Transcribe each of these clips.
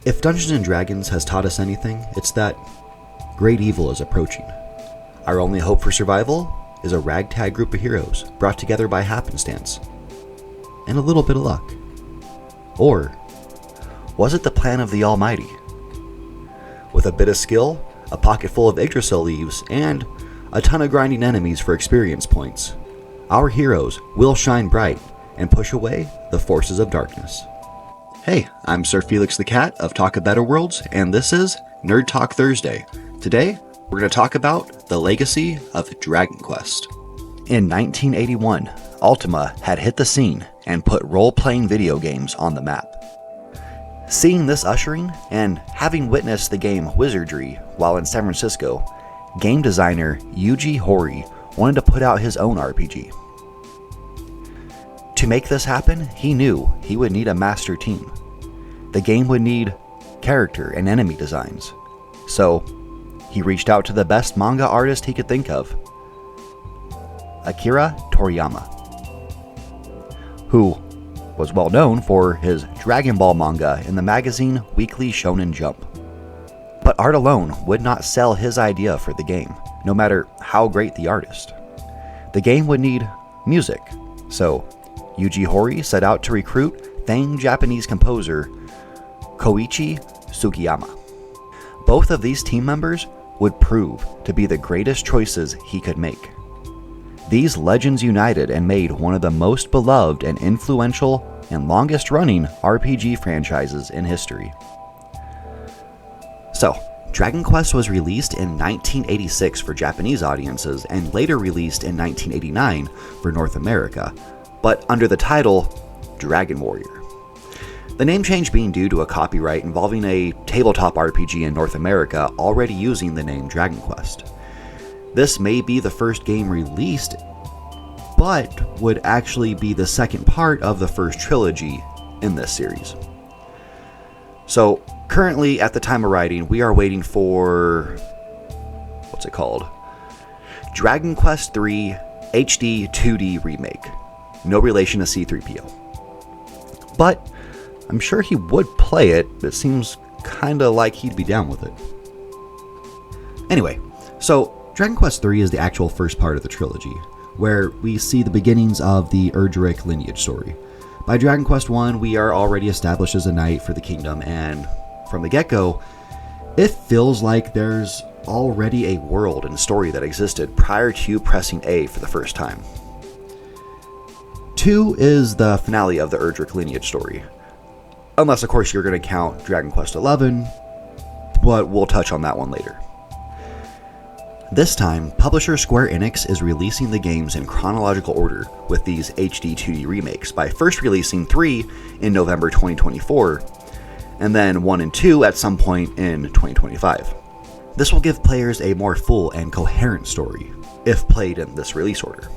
If Dungeons & Dragons has taught us anything, it's that great evil is approaching. Our only hope for survival is a ragtag group of heroes brought together by happenstance and a little bit of luck. Or was it the plan of the Almighty? With a bit of skill, a pocket full of Yggdrasil leaves, and a ton of grinding enemies for experience points, our heroes will shine bright and push away the forces of darkness. Hey, I'm SirFelixTheCat of Talk of Better Worlds, and this is Nerd Talk Thursday. Today, we're going to talk about the legacy of Dragon Quest. In 1981, Ultima had hit the scene and put role-playing video games on the map. Seeing this ushering, and having witnessed the game Wizardry while in San Francisco, game designer Yuji Horii wanted to put out his own RPG. To make this happen, he knew he would need a master team. The game would need character and enemy designs. So, he reached out to the best manga artist he could think of, Akira Toriyama, who was well known for his Dragon Ball manga in the magazine Weekly Shonen Jump. But art alone would not sell his idea for the game, no matter how great the artist. The game would need music, so Yuji Horii set out to recruit famed Japanese composer Koichi Sugiyama. Both of these team members would prove to be the greatest choices he could make. These legends united and made one of the most beloved and influential and longest running RPG franchises in history. So, Dragon Quest was released in 1986 for Japanese audiences and later released in 1989 for North America, but under the title Dragon Warrior. The name change being due to a copyright involving a tabletop RPG in North America already using the name Dragon Quest. This may be the first game released, but would actually be the second part of the first trilogy in this series. So, currently, at the time of writing, we are waiting for... what's it called? Dragon Quest III HD 2D Remake. No relation to C-3PO. But I'm sure he would play it. It seems kinda like he'd be down with it. Anyway, so Dragon Quest III is the actual first part of the trilogy, where we see the beginnings of the Erdrick lineage story. By Dragon Quest I, we are already established as a knight for the kingdom, and from the get-go, it feels like there's already a world and story that existed prior to you pressing A for the first time. 2 is the finale of the Erdrick lineage story. Unless, of course, you're going to count Dragon Quest XI, but we'll touch on that one later. This time, publisher Square Enix is releasing the games in chronological order with these HD 2D remakes, by first releasing 3 in November 2024, and then 1 and 2 at some point in 2025. This will give players a more full and coherent story, if played in this release order.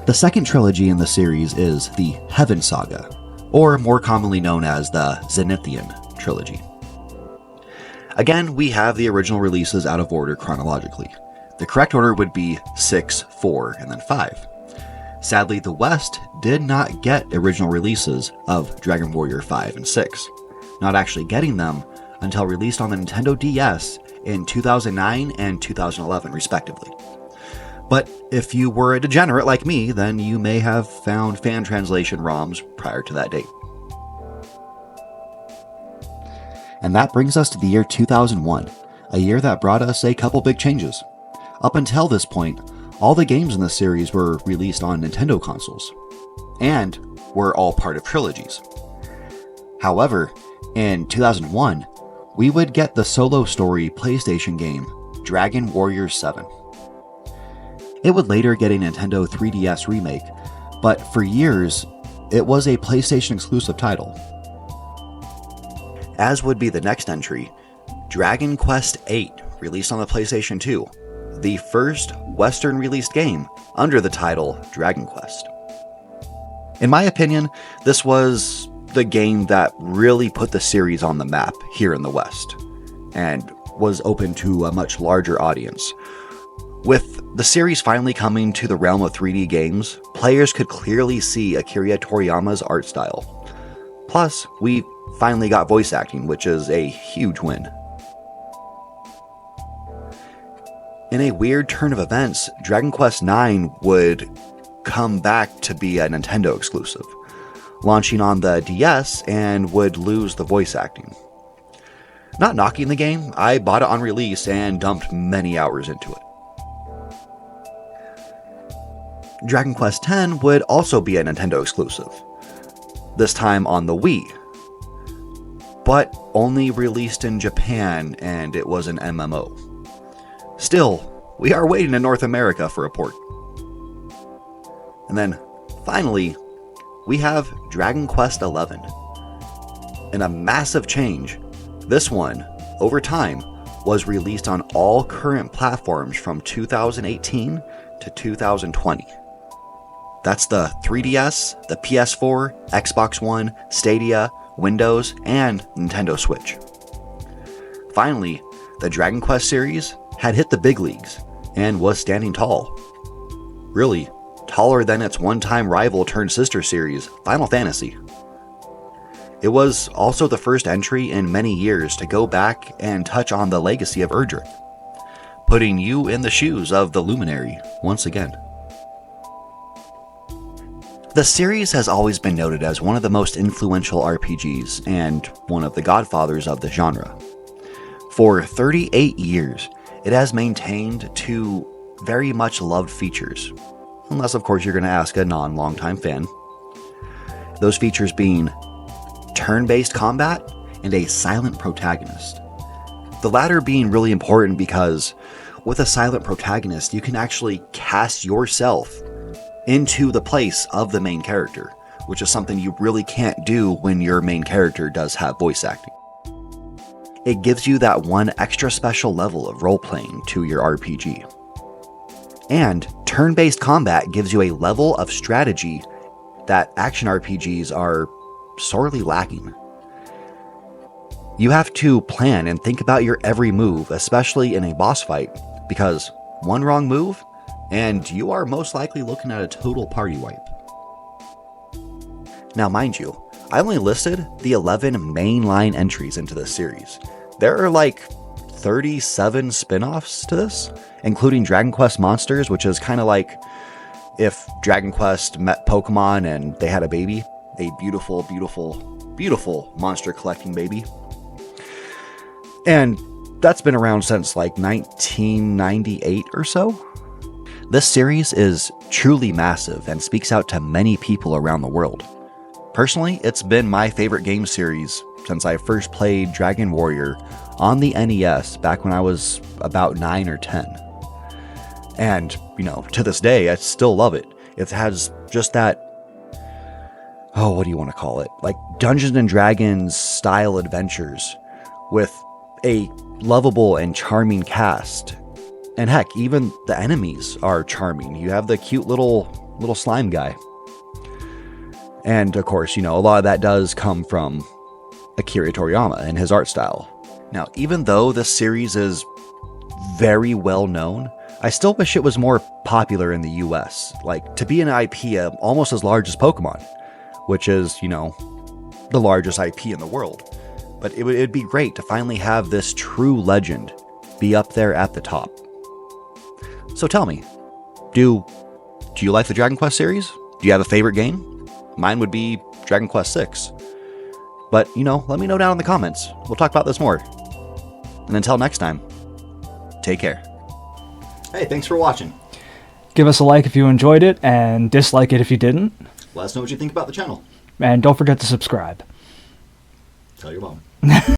The second trilogy in the series is the Heaven Saga, or more commonly known as the Zenithian trilogy. Again, we have the original releases out of order chronologically. The correct order would be 6, 4, and then 5. Sadly, the West did not get original releases of Dragon Warrior 5 and 6, not actually getting them until released on the Nintendo DS in 2009 and 2011 respectively. But if you were a degenerate like me, then you may have found fan translation ROMs prior to that date. And that brings us to the year 2001, a year that brought us a couple big changes. Up until this point, all the games in the series were released on Nintendo consoles, and were all part of trilogies. However, in 2001, we would get the solo story PlayStation game, Dragon Warrior 7. It would later get a Nintendo 3DS remake, but for years, it was a PlayStation exclusive title. As would be the next entry, Dragon Quest VIII, released on the PlayStation 2, the first Western released game under the title Dragon Quest. In my opinion, this was the game that really put the series on the map here in the West, and was open to a much larger audience. With the series finally coming to the realm of 3D games, players could clearly see Akira Toriyama's art style. Plus, we finally got voice acting, which is a huge win. In a weird turn of events, Dragon Quest IX would come back to be a Nintendo exclusive, launching on the DS and would lose the voice acting. Not knocking the game, I bought it on release and dumped many hours into it. Dragon Quest X would also be a Nintendo exclusive, this time on the Wii, but only released in Japan, and it was an MMO. Still, we are waiting in North America for a port. And then, finally, we have Dragon Quest XI. In a massive change, this one, over time, was released on all current platforms from 2018 to 2020. That's the 3DS, the PS4, Xbox One, Stadia, Windows, and Nintendo Switch. Finally, the Dragon Quest series had hit the big leagues and was standing tall. Really, taller than its one-time rival turned sister series, Final Fantasy. It was also the first entry in many years to go back and touch on the legacy of Erdrick, putting you in the shoes of the Luminary once again. The series has always been noted as one of the most influential RPGs and one of the godfathers of the genre. For 38 years, it has maintained two very much loved features, unless of course you're going to ask a non-longtime fan. Those features being turn-based combat and a silent protagonist. The latter being really important because with a silent protagonist, you can actually cast yourself into the place of the main character, which is something you really can't do when your main character does have voice acting. It gives you that one extra special level of role-playing to your RPG. And turn-based combat gives you a level of strategy that action RPGs are sorely lacking. You have to plan and think about your every move, especially in a boss fight, because one wrong move, and you are most likely looking at a total party wipe. Now mind you, I only listed the 11 mainline entries into this series. There are like 37 spin-offs to this, including Dragon Quest Monsters, which is kind of like if Dragon Quest met Pokemon and they had a baby. A beautiful, beautiful, beautiful monster collecting baby. And that's been around since like 1998 or so. This series is truly massive and speaks out to many people around the world. Personally, it's been my favorite game series since I first played Dragon Warrior on the NES back when I was about 9 or 10. And, to this day, I still love it. It has just that, what do you want to call it? Like Dungeons and Dragons style adventures with a lovable and charming cast. And heck, even the enemies are charming. You have the cute little slime guy. And of course, a lot of that does come from Akira Toriyama and his art style. Now, even though this series is very well known, I still wish it was more popular in the US. Like, to be an IP almost as large as Pokemon, which is, the largest IP in the world. But it'd be great to finally have this true legend be up there at the top. So tell me, do you like the Dragon Quest series? Do you have a favorite game? Mine would be Dragon Quest VI. But, let me know down in the comments. We'll talk about this more. And until next time, take care. Hey, thanks for watching. Give us a like if you enjoyed it, and dislike it if you didn't. Let us know what you think about the channel. And don't forget to subscribe. Tell your mom.